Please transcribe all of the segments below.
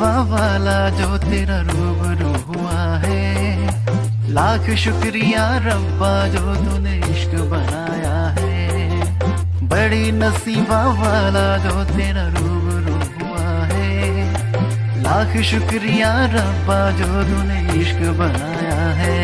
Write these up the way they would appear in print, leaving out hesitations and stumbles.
नसीबा वाला जो तेरा रूबरू हुआ है। लाख शुक्रिया रब्बा जो तूने इश्क बनाया है। बड़ी नसीबा वाला जो तेरा रूबरू हुआ है। लाख शुक्रिया रब्बा जो तूने इश्क बनाया है।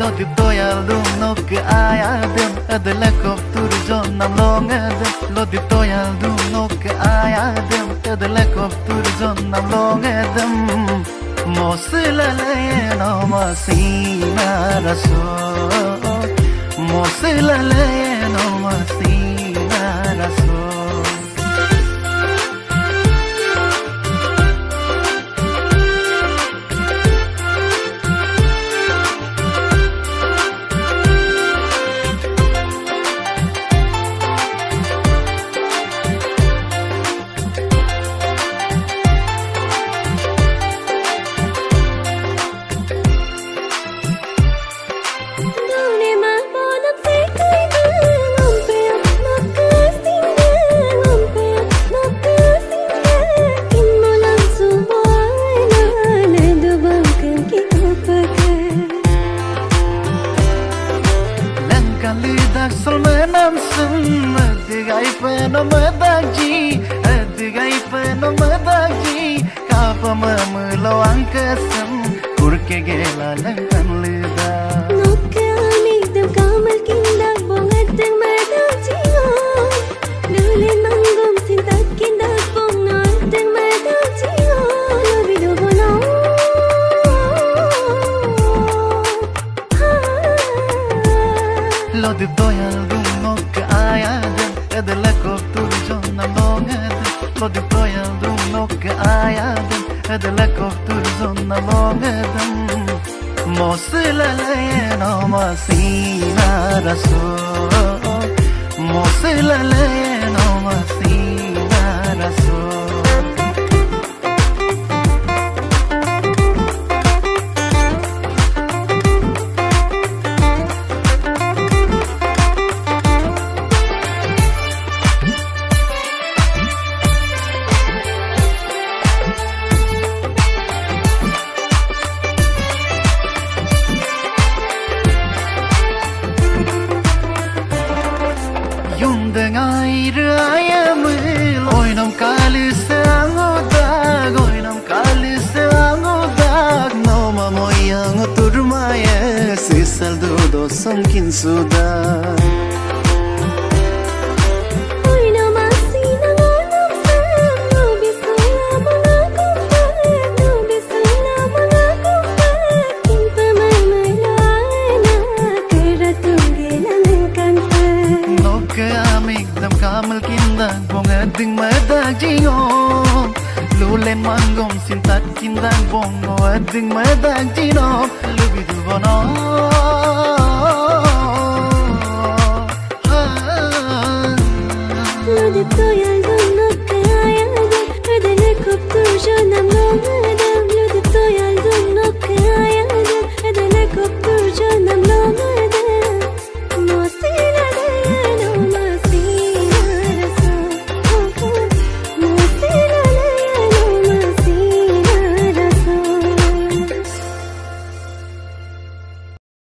Låtit doyaldum nok ayadım Ödele koptur zonam långadım Låtit doyaldum nok ayadım Ödele koptur zonam långadım Mosilalayen omasina rasul Mosilalayen omasina rasul Solmenamsın Ödügay penomedagji Ödügay penomedagji Kapamamı loangkasın Kurke gelalan kanlıda Nokka amigdam kamal kindag Bongadang medagji Dulin manggom sintak kindag Bongadang medagji Labido bono Låtit doyaldum nok ayadım Ödele koptur zonam långadım Låtit doyaldum nok ayadım Ödele koptur zonam långadım Mosilalayen omasina rasul Mosilalayen omasina rasul Yundang ayrı ayamıl Oynam kalise angodak Oynam kalise angodak Noma moyang oturmaya Sisal dudo samkin sudak Kamal kindang bongading medagji ngom Lulen manggom sintat kindang bongo ading medagji nom Lubidu bono Lodit doyaldum nok ayadım Ödele koptur jonam långadım